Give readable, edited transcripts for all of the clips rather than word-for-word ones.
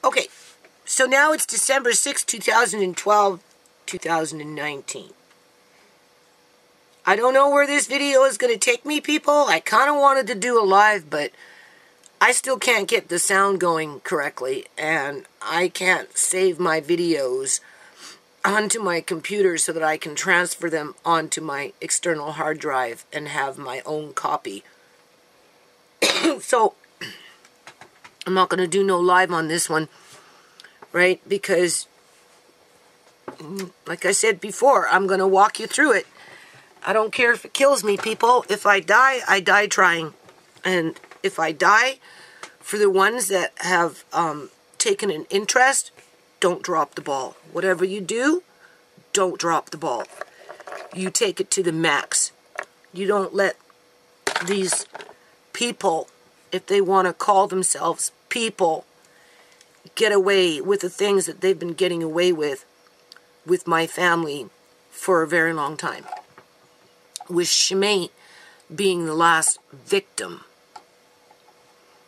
Okay, so now it's December 6, 2012, 2019. I don't know where this video is going to take me, people. I kind of wanted to do a live, but I still can't get the sound going correctly, and I can't save my videos onto my computer so that I can transfer them onto my external hard drive and have my own copy. So, I'm not going to do no live on this one, right? Because, like I said before, I'm going to walk you through it. I don't care if it kills me, people. If I die trying. And if I die, for the ones that have taken an interest, don't drop the ball. Whatever you do, don't drop the ball. You take it to the max. You don't let these people, if they want to call themselves people, get away with the things that they've been getting away with my family for a very long time. With Shimei being the last victim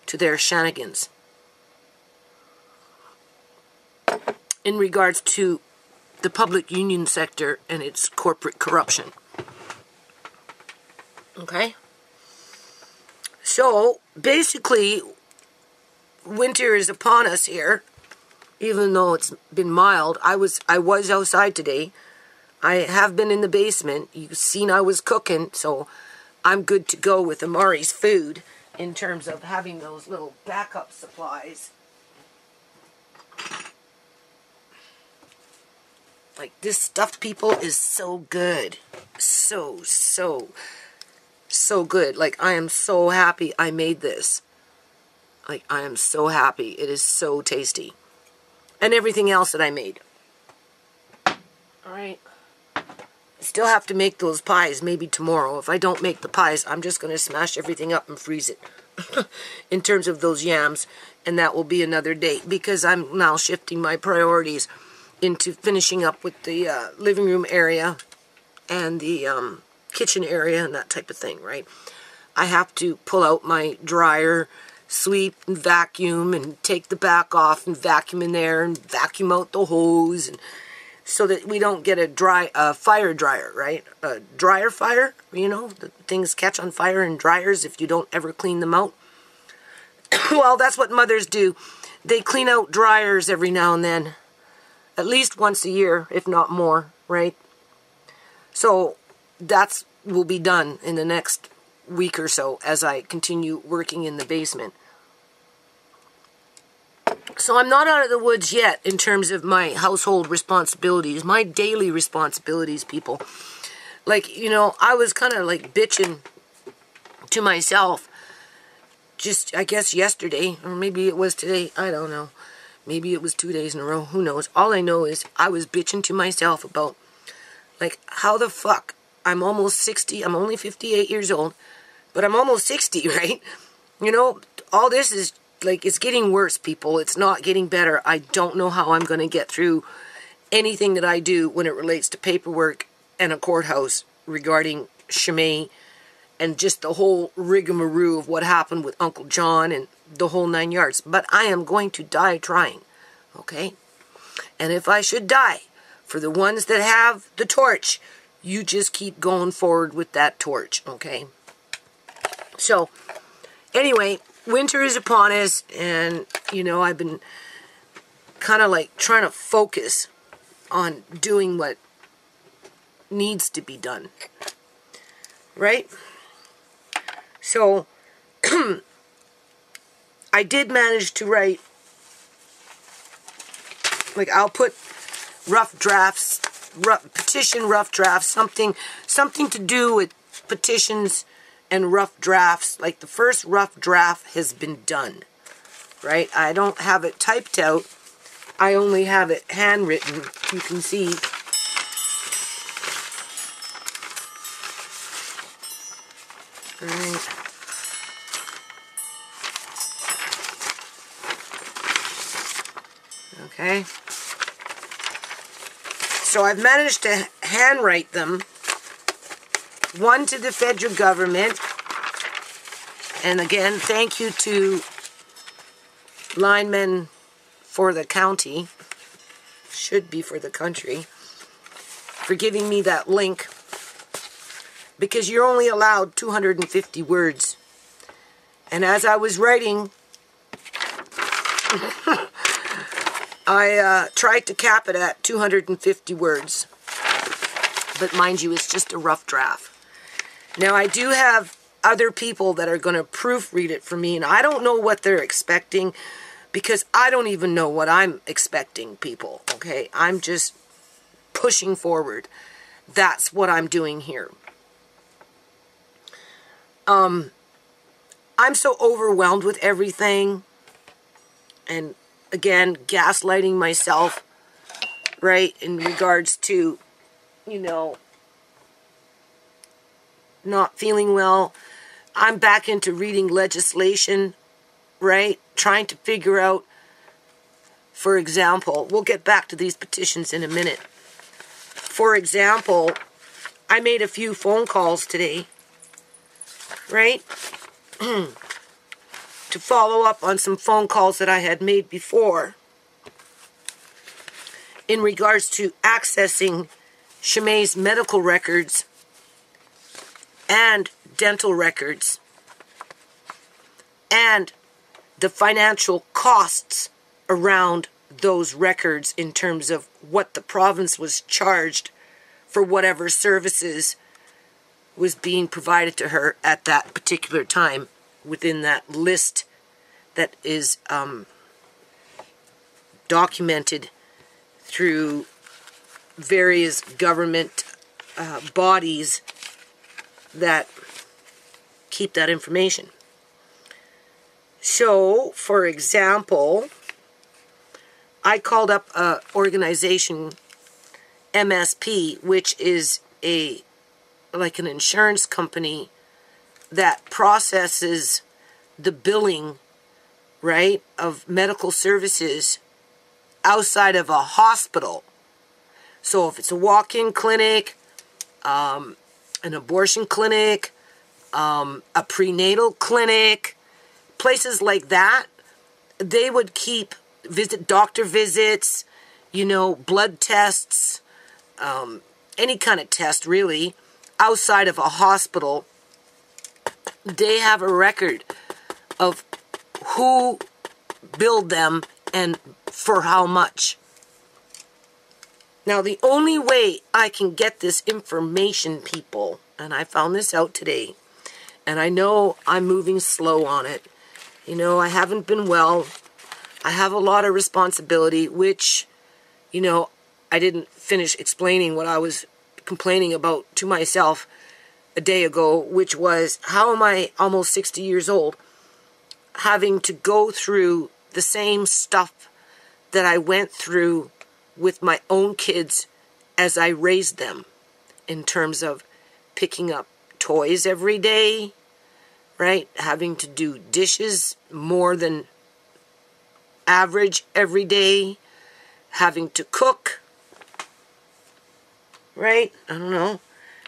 to their shenanigans in regards to the public union sector and its corporate corruption. Okay? So, basically, winter is upon us here, even though it's been mild. I was outside today. I have been in the basement. You've seen I was cooking, so I'm good to go with Amari's food in terms of having those little backup supplies. Like, this stuff, people, is so good. So good. Like, I am so happy I made this. Like, I am so happy. It is so tasty. And everything else that I made. Alright. I still have to make those pies maybe tomorrow. If I don't make the pies, I'm just going to smash everything up and freeze it. In terms of those yams. And that will be another day. Because I'm now shifting my priorities into finishing up with the living room area and the kitchen area and that type of thing, right? I have to pull out my dryer, sweep and vacuum and take the back off and vacuum in there and vacuum out the hose, and so that we don't get a fire dryer, right? A dryer fire, you know, the things catch on fire in dryers if you don't ever clean them out. Well, that's what mothers do. They clean out dryers every now and then. At least once a year, if not more, right? So that's will be done in the next week or so as I continue working in the basement. So I'm not out of the woods yet in terms of my household responsibilities, my daily responsibilities, people. Like, you know, I was kind of like bitching to myself just, I guess, yesterday, or maybe it was today, I don't know. Maybe it was 2 days in a row, who knows. All I know is I was bitching to myself about, like, how the fuck, I'm almost 60, I'm only 58 years old, but I'm almost 60, right? You know, all this is, like, it's getting worse, people. It's not getting better. I don't know how I'm going to get through anything that I do when it relates to paperwork and a courthouse regarding Shimei and just the whole rigmarole of what happened with Uncle John and the whole 9 yards. But I am going to die trying, okay? And if I should die, for the ones that have the torch, you just keep going forward with that torch, okay? So, anyway, winter is upon us, and, you know, I've been kind of like trying to focus on doing what needs to be done, right? So, I did manage to write, like, I'll put rough drafts, petition rough drafts, something to do with petitions and rough drafts. Like, the first rough draft has been done, right? I don't have it typed out. I only have it handwritten. You can see. All right. Okay. So I've managed to handwrite them. One to the federal government. And again, thank you to linemen for the county, should be for the country, for giving me that link, because you're only allowed 250 words. And as I was writing, I tried to cap it at 250 words. But mind you, it's just a rough draft. Now, I do have other people that are going to proofread it for me, and I don't know what they're expecting, because I don't even know what I'm expecting, people, okay? I'm just pushing forward. That's what I'm doing here. I'm so overwhelmed with everything, and again, gaslighting myself, right, in regards to, you know, not feeling well. I'm back into reading legislation, right, trying to figure out, for example, we'll get back to these petitions in a minute. For example, I made a few phone calls today, right, to follow up on some phone calls that I had made before in regards to accessing Shamay's medical records and dental records and the financial costs around those records in terms of what the province was charged for whatever services was being provided to her at that particular time within that list that is documented through various government bodies that keep that information. So, for example, I called up an organization, MSP, which is like an insurance company that processes the billing, right, of medical services outside of a hospital. So if it's a walk-in clinic, an abortion clinic, a prenatal clinic, places like that, they would keep doctor visits, you know, blood tests, any kind of test really, outside of a hospital. They have a record of who billed them and for how much. Now, the only way I can get this information, people, and I found this out today, and I know I'm moving slow on it. You know, I haven't been well. I have a lot of responsibility, which, you know, I didn't finish explaining what I was complaining about to myself a day ago, which was, how am I almost 60 years old having to go through the same stuff that I went through with my own kids as I raised them, in terms of picking up toys every day, right? Having to do dishes more than average every day, having to cook, right? I don't know.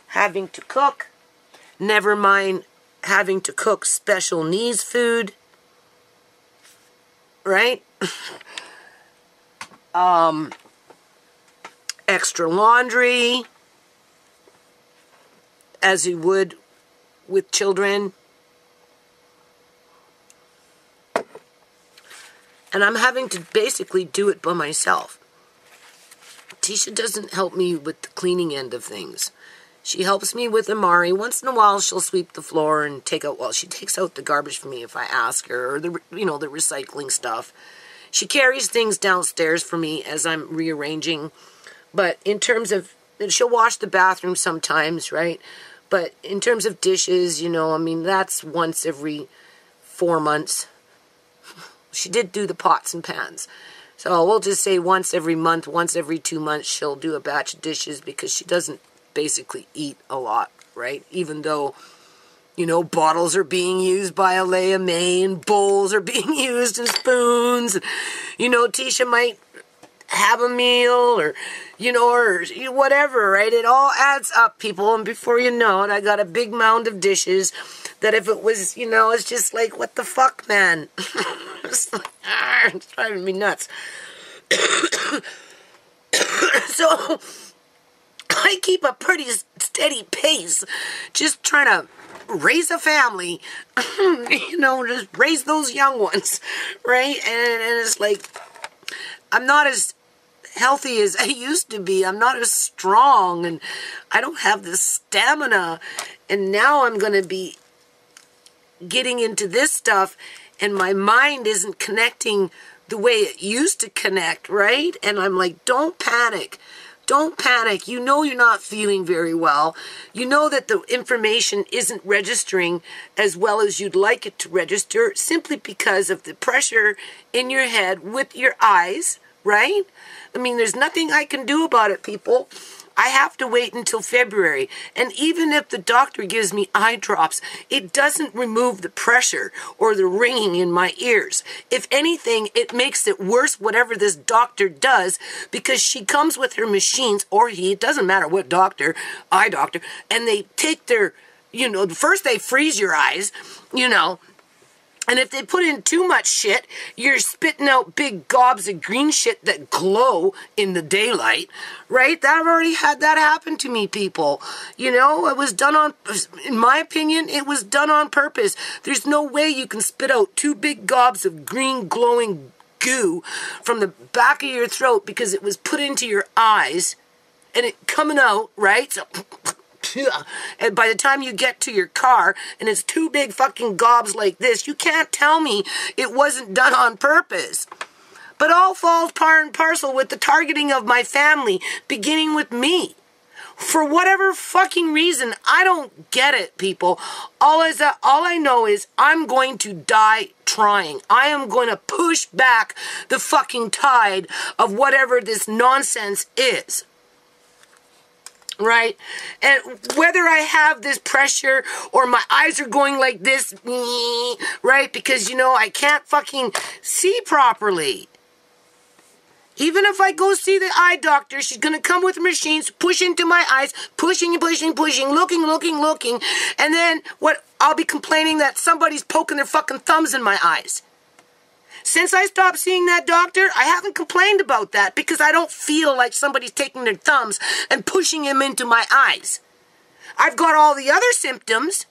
Having to cook. Never mind having to cook special needs food, right? Extra laundry, as you would with children. And I'm having to basically do it by myself. Tisha doesn't help me with the cleaning end of things. She helps me with Amari. Once in a while, she'll sweep the floor and take out, well, she takes out the garbage for me if I ask her, or the recycling stuff. She carries things downstairs for me as I'm rearranging. But in terms of, she'll wash the bathroom sometimes, right? But in terms of dishes, you know, I mean, that's once every 4 months. She did do the pots and pans. So we'll just say once every month, once every 2 months, she'll do a batch of dishes, because she doesn't basically eat a lot, right? Even though, you know, bottles are being used by Alea May, and bowls are being used, and spoons. You know, Tisha might have a meal, or, you know, or whatever, right? It all adds up, people, and before you know it, I got a big mound of dishes that if it was, you know, it's just like, what the fuck, man? It's like, it's driving me nuts. So I keep a pretty steady pace, just trying to raise a family, just raise those young ones, right? And it's like, I'm not as healthy as I used to be. I'm not as strong, and I don't have the stamina. And now I'm going to be getting into this stuff, and my mind isn't connecting the way it used to connect, right? And I'm like, don't panic. Don't panic. You know you're not feeling very well. You know that the information isn't registering as well as you'd like it to register simply because of the pressure in your head with your eyes, right? I mean, there's nothing I can do about it, people. I have to wait until February. And even if the doctor gives me eye drops, it doesn't remove the pressure or the ringing in my ears. If anything, it makes it worse, whatever this doctor does, because she comes with her machines, or he, it doesn't matter what doctor, eye doctor, and they take their, first they freeze your eyes, and if they put in too much shit, you're spitting out big gobs of green shit that glow in the daylight, right? I've already had that happen to me, people. It was done in my opinion, it was done on purpose. There's no way you can spit out two big gobs of green glowing goo from the back of your throat because it was put into your eyes and it coming out, right? So... and by the time you get to your car and it's two big fucking gobs like this, you can't tell me it wasn't done on purpose. But all falls part and parcel with the targeting of my family, beginning with me. For whatever fucking reason, I don't get it, people. All I know is I'm going to die trying. I am going to push back the fucking tide of whatever this nonsense is. Right? And whether I have this pressure or my eyes are going like this, right? Because, I can't fucking see properly. Even if I go see the eye doctor, she's going to come with machines, push into my eyes, pushing, looking. And then I'll be complaining that somebody's poking their fucking thumbs in my eyes. Since I stopped seeing that doctor, I haven't complained about that because I don't feel like somebody's taking their thumbs and pushing them into my eyes. I've got all the other symptoms,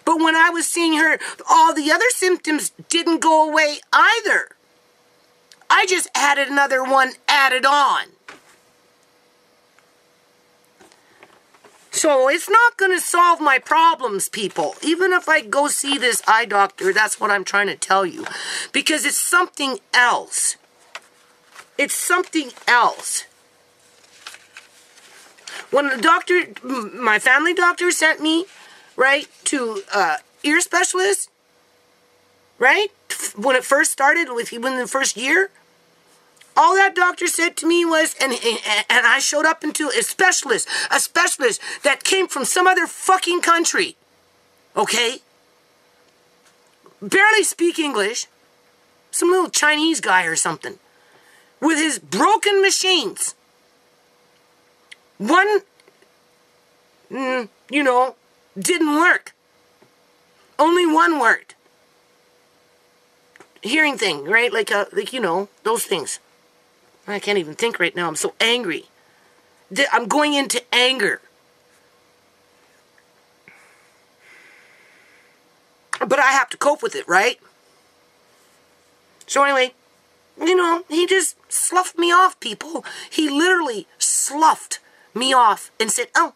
but when I was seeing her, all the other symptoms didn't go away either. I just added another one added on. So it's not going to solve my problems, people. Even if I go see this eye doctor, that's what I'm trying to tell you. Because it's something else. It's something else. When the doctor, my family doctor sent me, right, to ear specialist, right, when it first started, within the first year, all that doctor said to me was, and I showed up into a specialist that came from some other fucking country, okay? Barely speak English, some little Chinese guy or something, with his broken machines. One, didn't work. Only one worked. Hearing thing, right? Like those things. I can't even think right now. I'm so angry. I'm going into anger. But I have to cope with it, right? So anyway, he just sloughed me off, people. He literally sloughed me off and said, oh,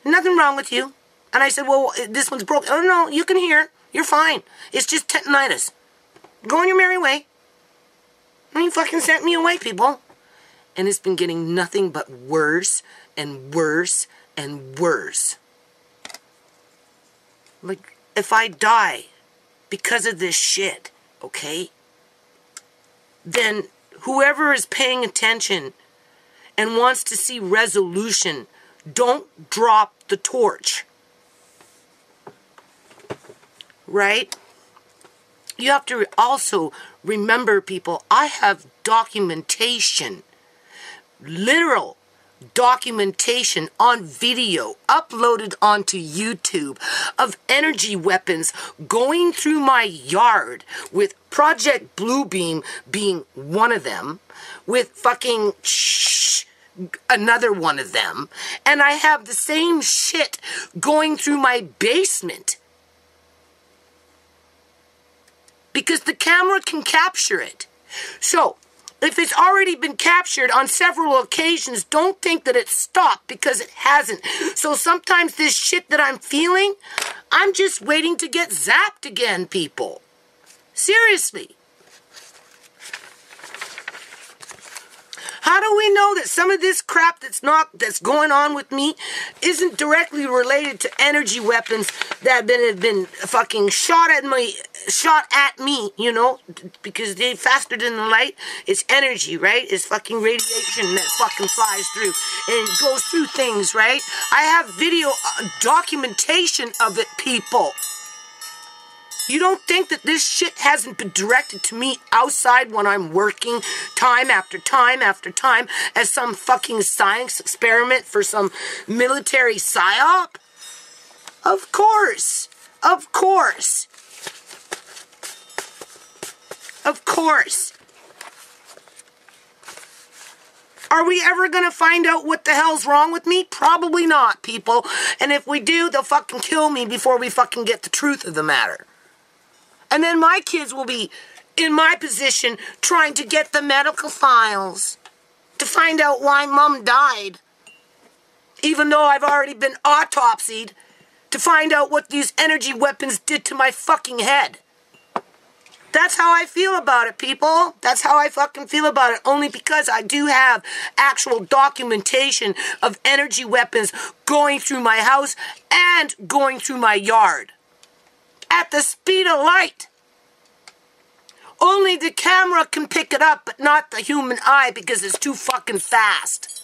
nothing wrong with you. And I said, well, this one's broken. Oh, no, you can hear. You're fine. It's just tendinitis. Go on your merry way. And he fucking sent me away, people. And it's been getting nothing but worse and worse and worse. Like, if I die because of this shit, okay, then whoever is paying attention and wants to see resolution, don't drop the torch. Right? You have to also remember, people, I have documentation, literal documentation on video uploaded onto YouTube of energy weapons going through my yard, with Project Bluebeam being one of them, with fucking another one of them, and I have the same shit going through my basement. Because the camera can capture it. So, if it's already been captured on several occasions, don't think that it's stopped, because it hasn't. So sometimes this shit that I'm feeling, I'm just waiting to get zapped again, people. Seriously. How do we know that some of this crap that's going on with me isn't directly related to energy weapons that have been fucking shot at me, you know, because they're faster than the light? It's energy, right? It's fucking radiation that fucking flies through and goes through things, right? I have video documentation of it, people. You don't think that this shit hasn't been directed to me outside when I'm working time after time after time as some fucking science experiment for some military psyop? Of course. Of course. Of course. Are we ever going to find out what the hell's wrong with me? Probably not, people. And if we do, they'll fucking kill me before we fucking get the truth of the matter. And then my kids will be in my position trying to get the medical files to find out why Mom died. Even though I've already been autopsied to find out what these energy weapons did to my fucking head. That's how I feel about it, people. That's how I fucking feel about it. Only because I do have actual documentation of energy weapons going through my house and going through my yard. At the speed of light. Only the camera can pick it up, but not the human eye, because it's too fucking fast.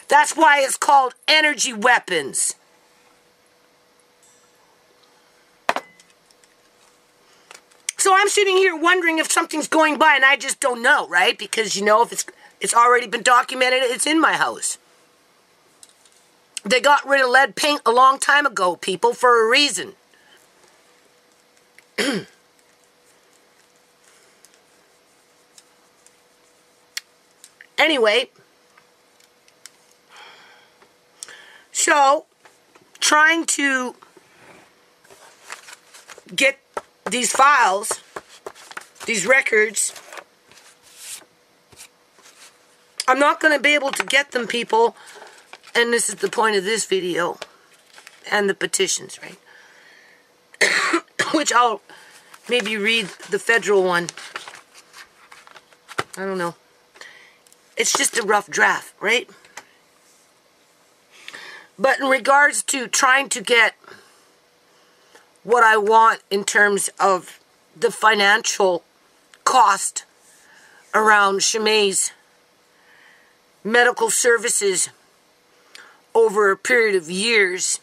That's why it's called energy weapons. So I'm sitting here wondering if something's going by, and I just don't know, right? Because, you know, if it's already been documented, it's in my house. They got rid of lead paint a long time ago, people, for a reason. Anyway, so trying to get these files, these records, I'm not going to be able to get them, people, and this is the point of this video and the petitions, right? Which I'll maybe read the federal one. I don't know. It's just a rough draft, right? But in regards to trying to get what I want in terms of the financial cost around Shimei's medical services over a period of years,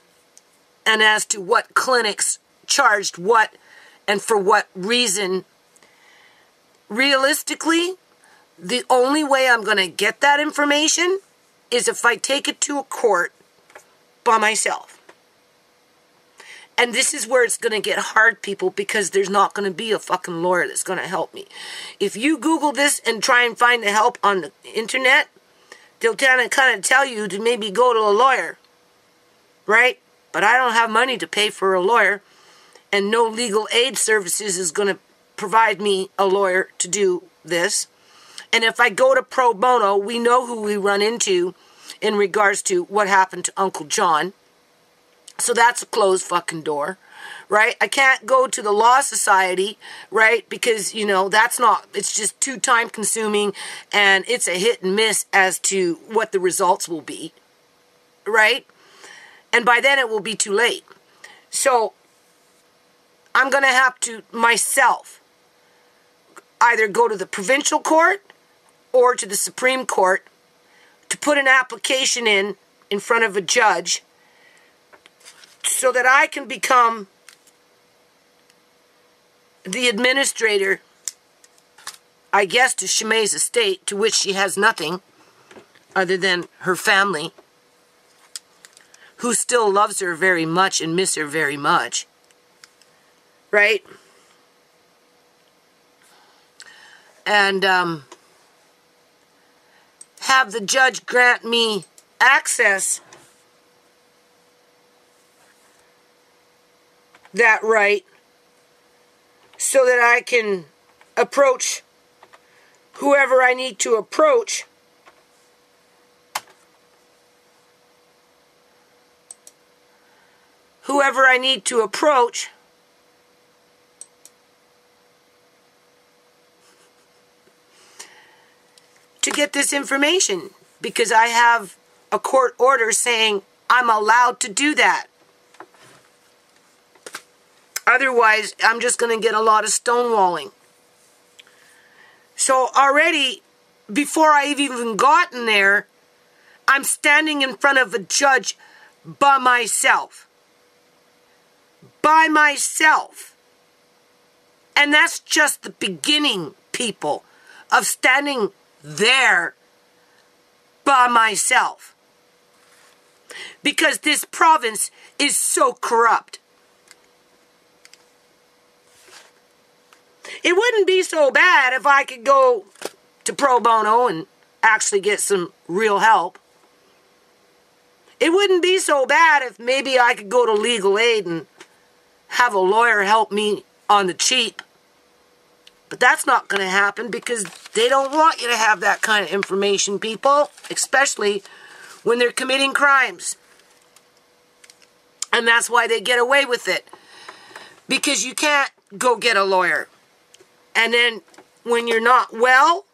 and as to what clinics charged what and for what reason, realistically, the only way I'm going to get that information is if I take it to a court by myself. And this is where it's going to get hard, people, because there's not going to be a fucking lawyer that's going to help me. If you Google this and try and find the help on the internet, they'll kind of tell you to maybe go to a lawyer, right? But I don't have money to pay for a lawyer, and no legal aid services is going to provide me a lawyer to do this. And if I go to pro bono, we know who we run into in regards to what happened to Uncle John. So that's a closed fucking door, right? I can't go to the Law Society, right? Because, you know, that's not, it's just too time consuming, and it's a hit and miss as to what the results will be, right? And by then it will be too late. So I'm going to have to myself either go to the provincial court or to the Supreme Court to put an application in front of a judge so that I can become the administrator, I guess, to Shimei's estate, to which she has nothing, other than her family, who still loves her very much and miss her very much, right? And have the judge grant me access, that right, so that I can approach whoever I need to approach to get this information, because I have a court order saying I'm allowed to do that. Otherwise, I'm just going to get a lot of stonewalling. So already, before I've even gotten there, I'm standing in front of a judge by myself. By myself. And that's just the beginning, people, of standing there by myself. Because this province is so corrupt. It wouldn't be so bad if I could go to pro bono and actually get some real help. It wouldn't be so bad if maybe I could go to legal aid and have a lawyer help me on the cheap. But that's not going to happen because they don't want you to have that kind of information, people. Especially when they're committing crimes. And that's why they get away with it. Because you can't go get a lawyer. And then when you're not well,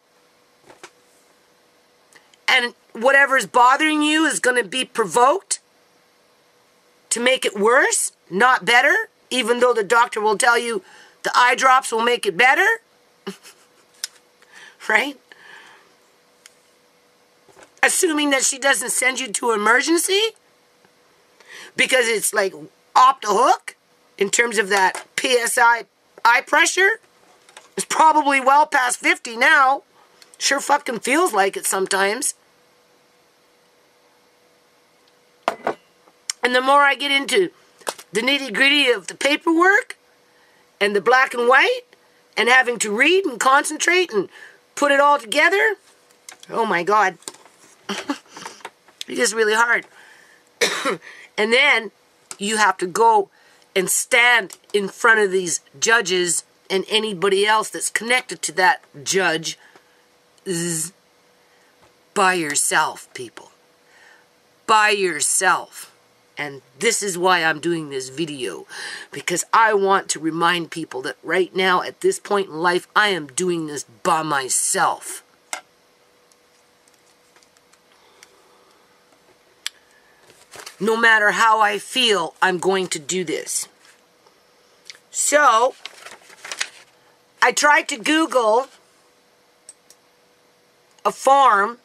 and whatever's bothering you is going to be provoked to make it worse, not better, even though the doctor will tell you the eye drops will make it better. Right? Assuming that she doesn't send you to emergency because it's like off the hook in terms of that PSI eye pressure. It's probably well past 50 now. Sure fucking feels like it sometimes. And the more I get into the nitty-gritty of the paperwork and the black and white and having to read and concentrate and put it all together, oh my God. It is really hard. And then you have to go and stand in front of these judges and anybody else that's connected to that judge by yourself, people. By yourself. And this is why I'm doing this video. Because I want to remind people that right now, at this point in life, I am doing this by myself. No matter how I feel, I'm going to do this. So I tried to Google a form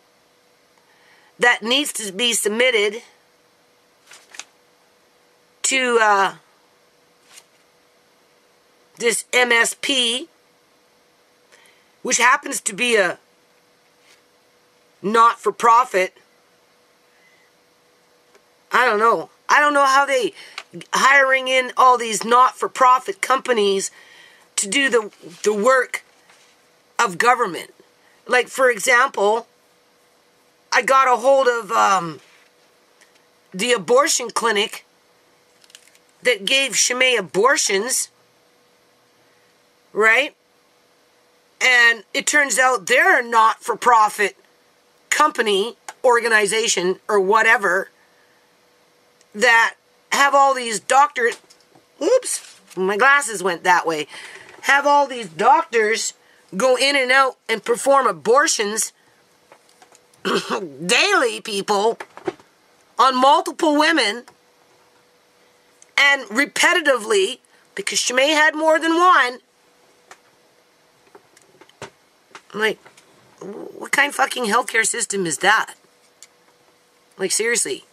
that needs to be submitted to this MSP, which happens to be a not-for-profit. I don't know. I don't know how they hiring in all these not-for-profit companies to do the work of government. Like, for example, I got a hold of the abortion clinic that gave Shimei abortions, right? And it turns out they're a not-for-profit company, organization, or whatever, that have all these doctors, oops, my glasses went that way, have all these doctors go in and out and perform abortions daily, people, on multiple women, and repetitively, because Shimei had more than one. I'm like, what kind of fucking healthcare system is that? Like, seriously.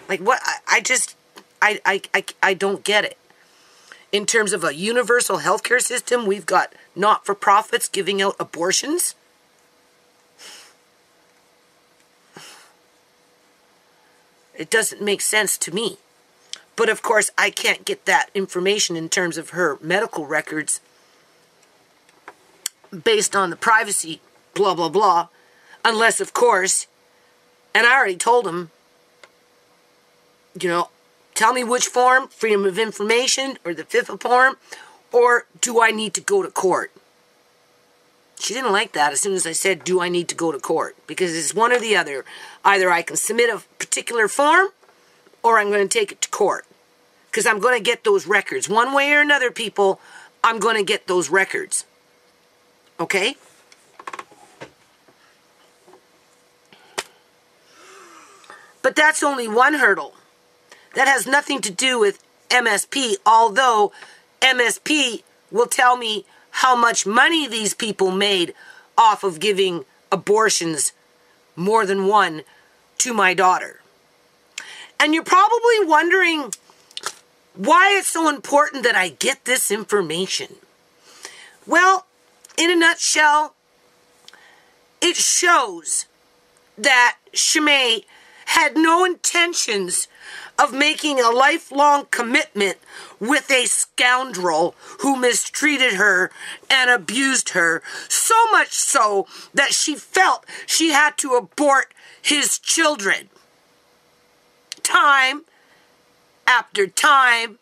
Like, what? I don't get it. In terms of a universal healthcare system, we've got not-for-profits giving out abortions. It doesn't make sense to me. But of course, I can't get that information in terms of her medical records based on the privacy, blah, blah, blah. Unless, of course, and I already told him, tell me which form, Freedom of Information or the FIFA form, or do I need to go to court? She didn't like that as soon as I said, do I need to go to court? Because it's one or the other. Either I can submit a particular form, or I'm going to take it to court. Because I'm going to get those records. One way or another, people, I'm going to get those records. Okay? But that's only one hurdle. That has nothing to do with MSP, although MSP will tell me how much money these people made off of giving abortions, more than one, to my daughter. And you're probably wondering why it's so important that I get this information. Well, in a nutshell, it shows that Shimei had no intentions of making a lifelong commitment with a scoundrel who mistreated her and abused her, so much so that she felt she had to abort his children. Time after time,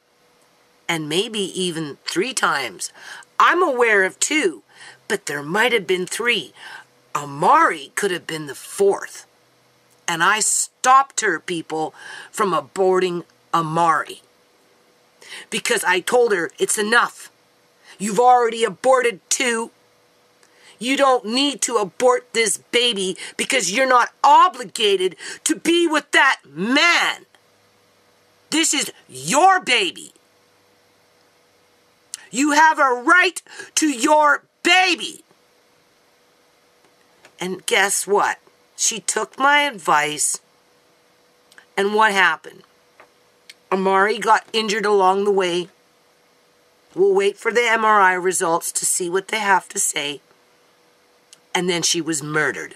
and maybe even 3 times. I'm aware of 2, but there might have been 3. Amari could have been the 4th. And I stopped her, people, from aborting Amari. Because I told her, it's enough. You've already aborted 2. You don't need to abort this baby because you're not obligated to be with that man. This is your baby. You have a right to your baby. And guess what? She took my advice, and what happened? Amari got injured along the way. We'll wait for the MRI results to see what they have to say. And then she was murdered.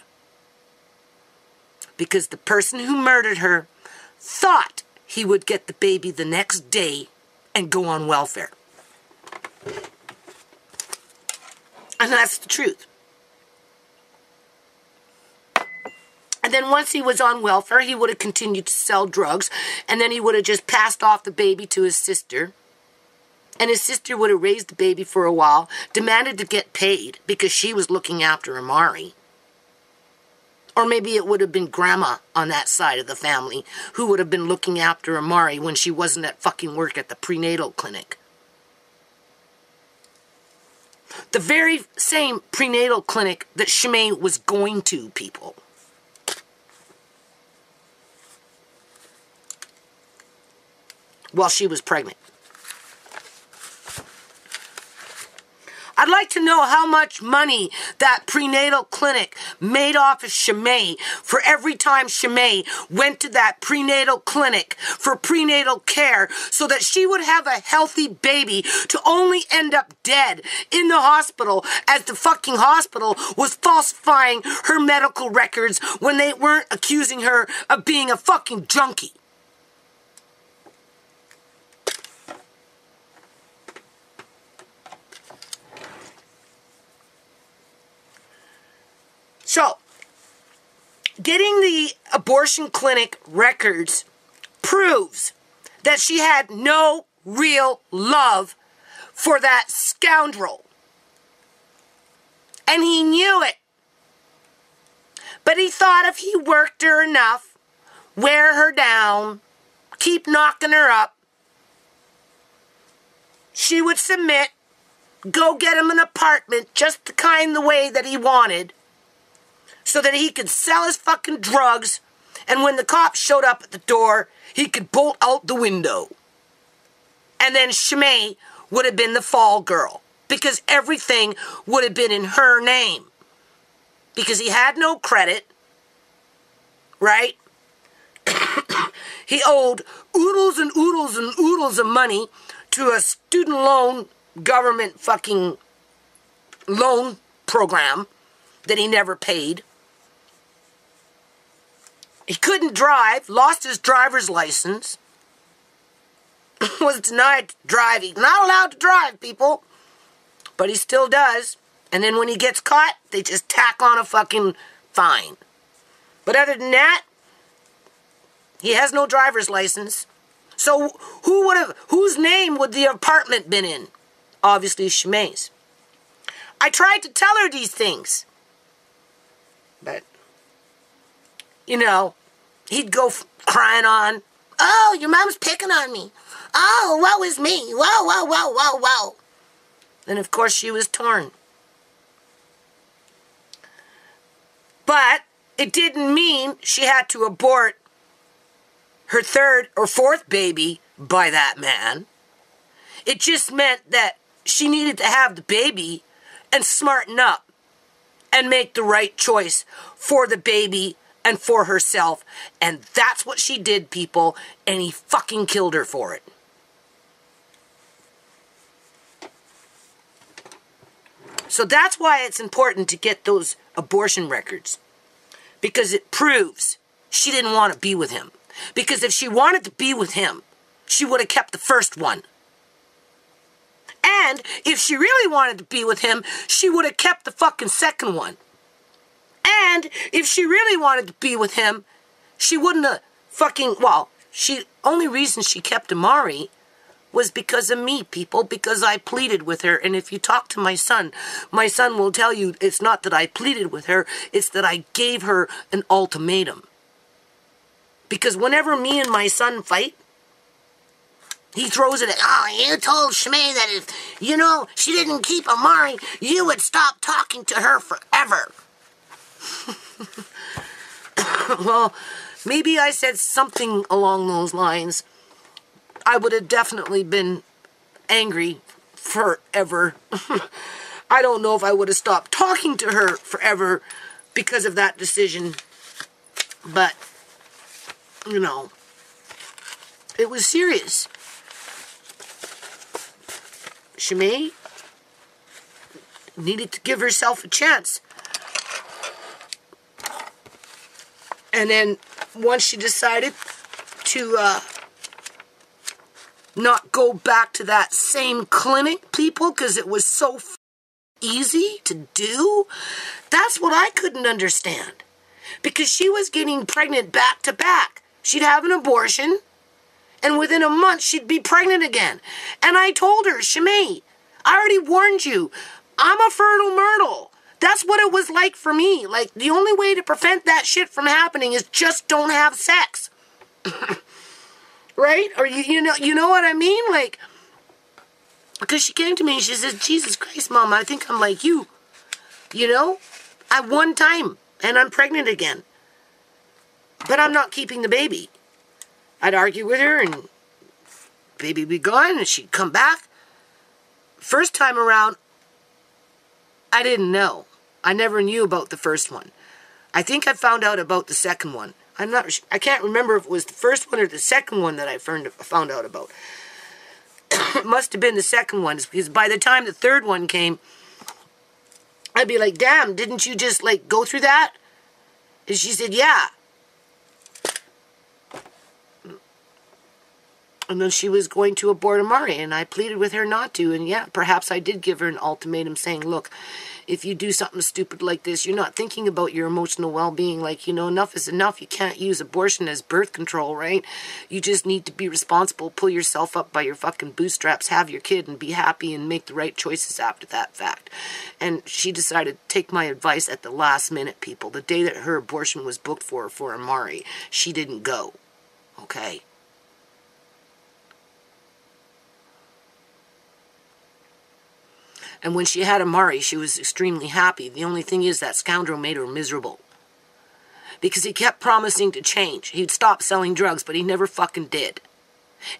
Because the person who murdered her thought he would get the baby the next day and go on welfare. And that's the truth. And then once he was on welfare, he would have continued to sell drugs. And then he would have just passed off the baby to his sister. And his sister would have raised the baby for a while, demanded to get paid because she was looking after Amari. Or maybe it would have been grandma on that side of the family who would have been looking after Amari when she wasn't at fucking work at the prenatal clinic. The very same prenatal clinic that Shimei was going to, people. While she was pregnant. I'd like to know how much money that prenatal clinic made off of Shimei for every time Shimei went to that prenatal clinic for prenatal care so that she would have a healthy baby to only end up dead in the hospital as the fucking hospital was falsifying her medical records when they weren't accusing her of being a fucking junkie. So, getting the abortion clinic records proves that she had no real love for that scoundrel. And he knew it. But he thought if he worked her enough, wear her down, keep knocking her up, she would submit, go get him an apartment just the way that he wanted, so that he could sell his fucking drugs, and when the cops showed up at the door, he could bolt out the window. And then Shimei would have been the fall girl, because everything would have been in her name. Because he had no credit, right? He owed oodles and oodles and oodles of money to a student loan government fucking loan program that he never paid. He couldn't drive, lost his driver's license, was denied driving. He's not allowed to drive, people. But he still does. And then when he gets caught, they just tack on a fucking fine. But other than that, he has no driver's license. So whose name would the apartment been in? Obviously Shimei's. I tried to tell her these things. But, you know, he'd go crying on. Oh, your mom's picking on me. Oh, woe is me. Whoa, whoa, whoa, whoa, whoa. And of course she was torn. But it didn't mean she had to abort her third or fourth baby by that man. It just meant that she needed to have the baby and smarten up and make the right choice for the baby and for herself. And that's what she did, people. And he fucking killed her for it. So that's why it's important to get those abortion records. Because it proves she didn't want to be with him. Because if she wanted to be with him, she would have kept the first one. And if she really wanted to be with him, she would have kept the fucking second one. And if she really wanted to be with him, she wouldn't have fucking, well, only reason she kept Amari was because of me, people, because I pleaded with her. And if you talk to my son will tell you it's not that I pleaded with her, it's that I gave her an ultimatum. Because whenever me and my son fight, he throws it at, oh, you told Shmei that if, you know, she didn't keep Amari, you would stop talking to her forever. Well, maybe I said something along those lines. I would have definitely been angry forever. I don't know if I would have stopped talking to her forever because of that decision. But, you know, it was serious. Shmei needed to give herself a chance. And then once she decided to not go back to that same clinic, people, because it was so easy to do, that's what I couldn't understand. Because she was getting pregnant back to back. She'd have an abortion, and within a month, she'd be pregnant again. And I told her, Shmei, I already warned you, I'm a fertile myrtle. That's what it was like for me. Like, the only way to prevent that shit from happening is just don't have sex. Right? Or, you know what I mean? Like, because she came to me and she says, Jesus Christ, Mom, I think I'm like you. You know? At one time, and I'm pregnant again. But I'm not keeping the baby. I'd argue with her, and baby would be gone, and she'd come back. First time around, I didn't know. I never knew about the first one. I think I found out about the second one. I can't remember if it was the first one or the second one that I found out about. It must have been the second one, because by the time the third one came, I'd be like, damn, didn't you just, like, go through that? And she said, yeah. And then she was going to abort Amari, and I pleaded with her not to. And yeah, perhaps I did give her an ultimatum saying, look, if you do something stupid like this, you're not thinking about your emotional well-being. Like, you know, enough is enough. You can't use abortion as birth control, right? You just need to be responsible, pull yourself up by your fucking bootstraps, have your kid, and be happy and make the right choices after that fact. And she decided to take my advice at the last minute, people. The day that her abortion was booked for Amari, she didn't go. Okay? And when she had Amari, she was extremely happy. The only thing is that scoundrel made her miserable. Because he kept promising to change. He'd stop selling drugs, but he never fucking did.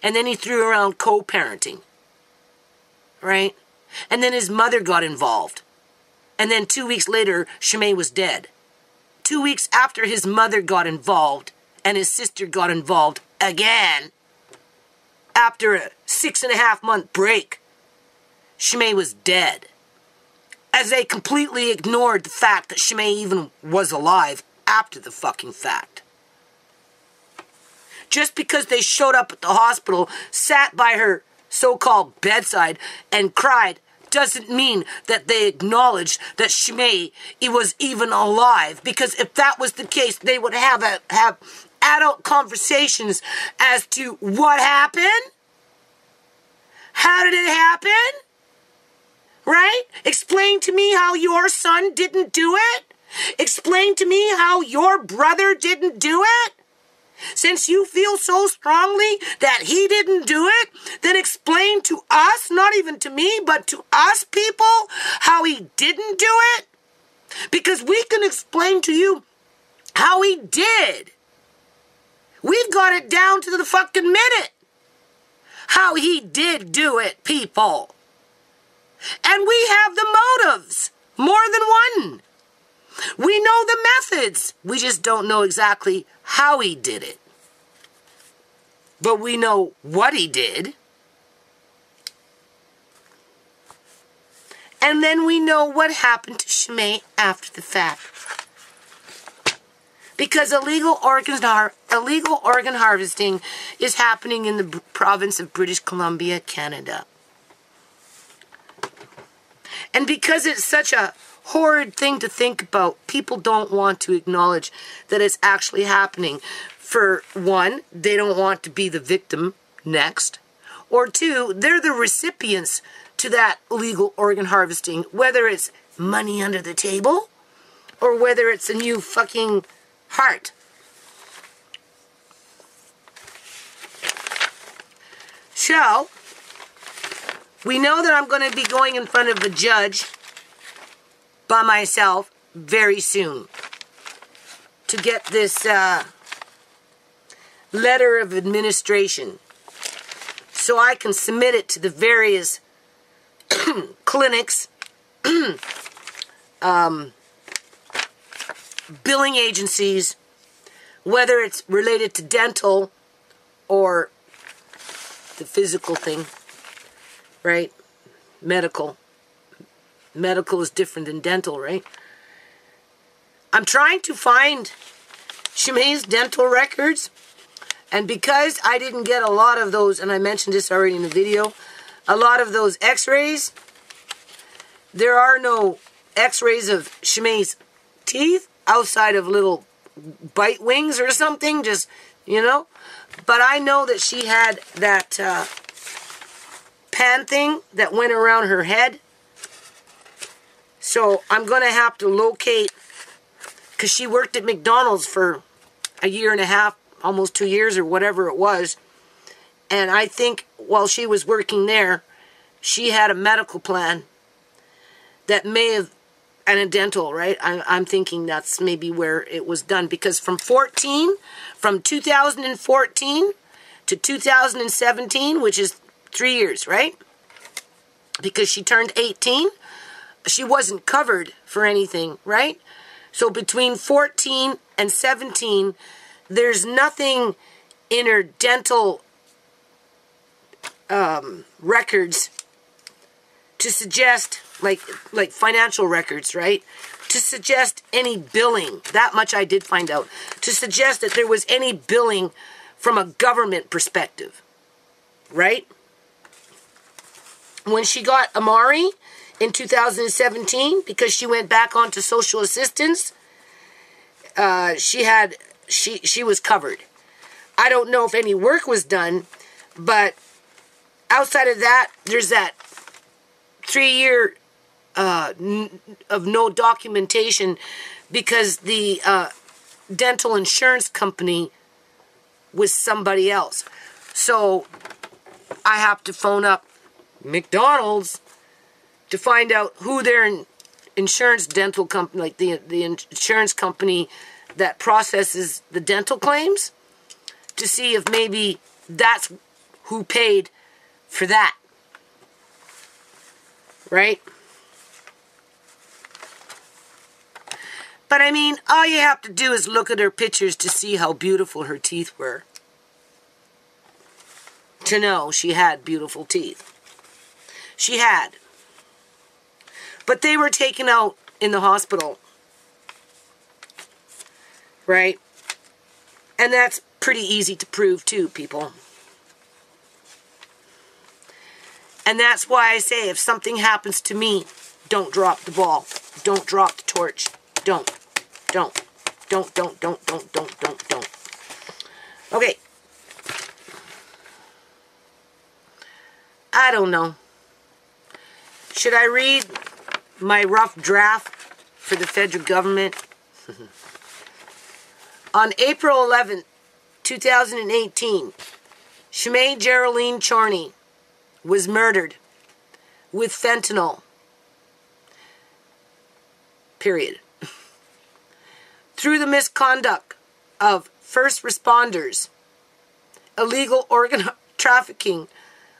And then he threw around co-parenting. Right? And then his mother got involved. And then 2 weeks later, Shmei was dead. 2 weeks after his mother got involved, and his sister got involved again, after a 6.5-month break, Shmei was dead. As they completely ignored the fact that Shmei even was alive after the fucking fact. just because they showed up at the hospital, sat by her so-called bedside, and cried, doesn't mean that they acknowledged that Shimei was even alive. Because if that was the case, they would have adult conversations as to what happened. How did it happen? Right? Explain to me how your son didn't do it. Explain to me how your brother didn't do it. Since you feel so strongly that he didn't do it, then explain to us, not even to me, but to us people, how he didn't do it. Because we can explain to you how he did. We've got it down to the fucking minute. How he did do it, people. And we have the motives, more than one. We know the methods. We just don't know exactly how he did it. But we know what he did. And then we know what happened to Shimei after the fact. Because illegal organ harvesting is happening in the province of British Columbia, Canada. And because it's such a horrid thing to think about, people don't want to acknowledge that it's actually happening. For one, they don't want to be the victim next. Or two, they're the recipients to that illegal organ harvesting, whether it's money under the table or whether it's a new fucking heart. So, we know that I'm going to be going in front of a judge by myself very soon to get this letter of administration so I can submit it to the various clinics, billing agencies, whether it's related to dental or the physical thing, right? Medical. Medical is different than dental, right? I'm trying to find Shimei's dental records, and because I didn't get a lot of those, and I mentioned this already in the video, a lot of those x-rays, there are no x-rays of Shimei's teeth outside of little bite wings or something, just, you know. But I know that she had that pan thing that went around her head. So I'm going to have to locate, because she worked at McDonald's for a year and a half, almost 2 years or whatever it was. And I think while she was working there, she had a medical plan that may have, and a dental, right? I'm thinking that's maybe where it was done. Because from 2014 to 2017, which is 3 years, right? Because she turned 18, she wasn't covered for anything, right? So between 14 and 17, there's nothing in her dental records to suggest, like financial records, right? To suggest any billing. That much I did find out. To suggest that there was any billing from a government perspective, right? When she got Amari in 2017, because she went back onto social assistance, she was covered. I don't know if any work was done, but outside of that, there's that 3 year of no documentation because the dental insurance company was somebody else. So I have to phone up McDonald's to find out who their insurance dental company, like the insurance company that processes the dental claims, to see if maybe that's who paid for that. Right? But I mean, all you have to do is look at her pictures to see how beautiful her teeth were. To know she had beautiful teeth. She had. But they were taken out in the hospital. Right? And that's pretty easy to prove too, people. And that's why I say if something happens to me, don't drop the ball. Don't drop the torch. Don't. Okay. I don't know. Should I read my rough draft for the federal government? On April 11th, 2018, Shimei Geraldine Chorney was murdered with fentanyl. Period. Through the misconduct of first responders, illegal organ trafficking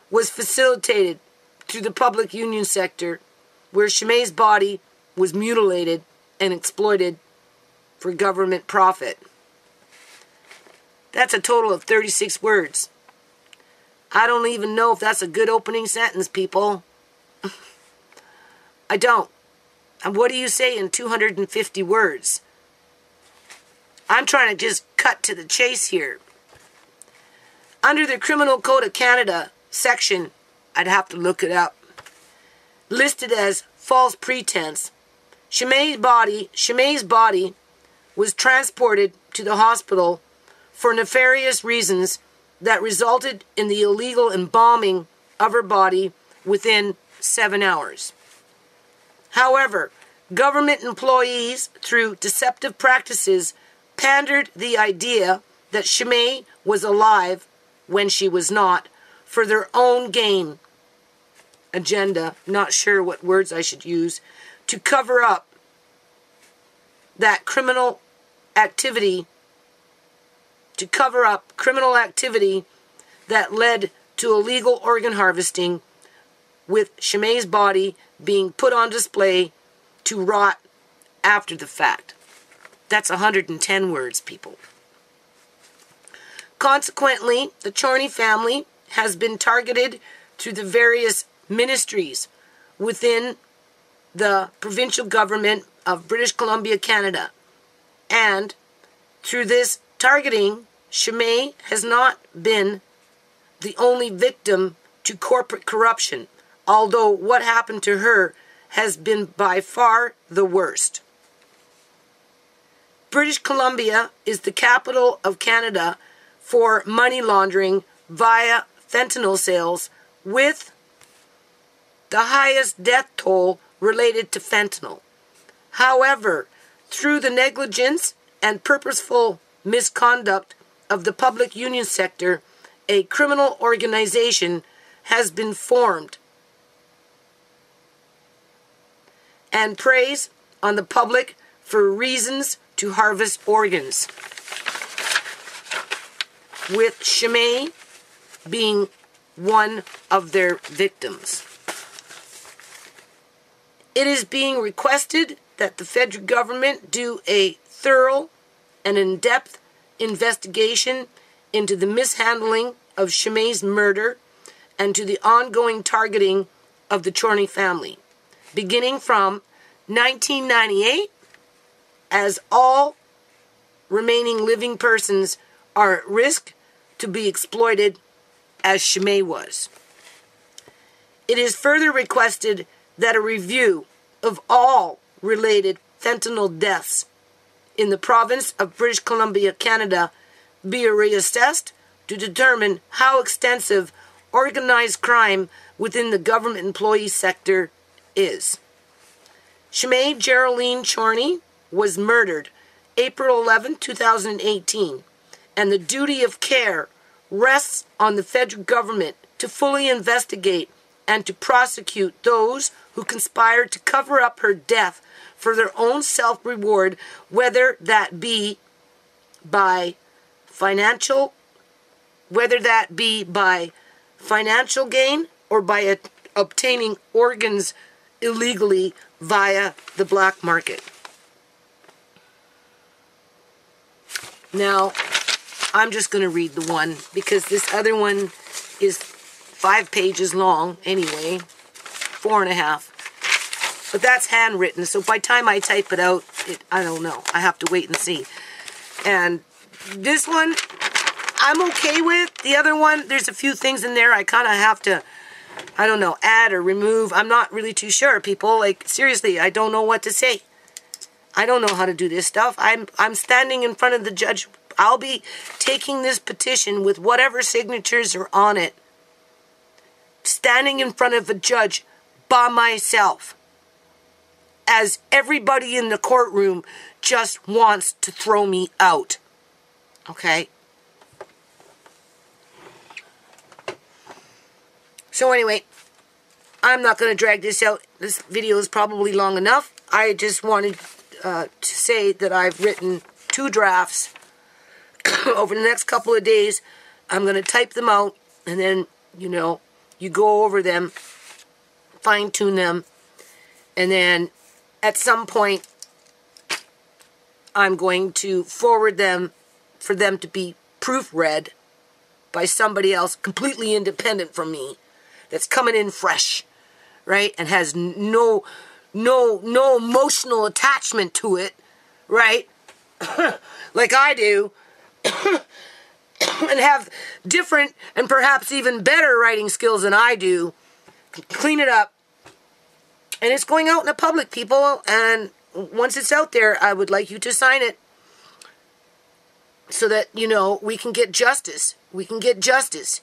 was facilitated through the public union sector, where Shimei's body was mutilated and exploited for government profit. That's a total of 36 words. I don't even know if that's a good opening sentence, people. I don't. And what do you say in 250 words? I'm trying to just cut to the chase here. Under the Criminal Code of Canada section, I'd have to look it up, listed as false pretense, Shimei's body was transported to the hospital for nefarious reasons that resulted in the illegal embalming of her body within 7 hours. However, government employees, through deceptive practices, pandered the idea that Shimei was alive when she was not, for their own gain agenda, not sure what words I should use, to cover up that criminal activity, that led to illegal organ harvesting, with Shimei's body being put on display to rot after the fact. That's 110 words, people. Consequently, the Chorney family has been targeted through the various ministries within the provincial government of British Columbia, Canada. And through this targeting, Shimei has not been the only victim to corporate corruption, although what happened to her has been by far the worst. British Columbia is the capital of Canada for money laundering via fentanyl sales, with the highest death toll related to fentanyl. However, through the negligence and purposeful misconduct of the public union sector, a criminal organization has been formed and preys on the public for reasons to harvest organs, with Shimei being one of their victims. It is being requested that the federal government do a thorough and in-depth investigation into the mishandling of Shimei's murder and to the ongoing targeting of the Chorney family, beginning from 1998, as all remaining living persons are at risk to be exploited as Shimei was. It is further requested that a review of all related fentanyl deaths in the province of British Columbia, Canada, be reassessed to determine how extensive organized crime within the government employee sector is. Shimei Geraldine Chorney was murdered April 11, 2018, and the duty of care rests on the federal government to fully investigate and to prosecute those who conspired to cover up her death for their own self-reward, whether that be by financial gain or by obtaining organs illegally via the black market. Now, I'm just going to read the one because this other one is 5 pages long anyway, 4.5. But that's handwritten, so by the time I type it out, I don't know. I have to wait and see. And this one I'm okay with. The other one, there's a few things in there I kind of have to, I don't know, add or remove. I'm not really too sure, people. Like, seriously, I don't know what to say. I don't know how to do this stuff. I'm standing in front of the judge. I'll be taking this petition with whatever signatures are on it, standing in front of a judge by myself, as everybody in the courtroom just wants to throw me out. Okay? So anyway, I'm not going to drag this out. This video is probably long enough. I just wanted to say that I've written 2 drafts. Over the next couple of days, I'm going to type them out, and then, you know, you go over them, fine-tune them, and then at some point, I'm going to forward them for them to be proofread by somebody else completely independent from me, that's coming in fresh, right, and has no emotional attachment to it, right, like I do, and have different and perhaps even better writing skills than I do. Clean it up. And it's going out in the public, people. And once it's out there, I would like you to sign it so that, you know, we can get justice. We can get justice.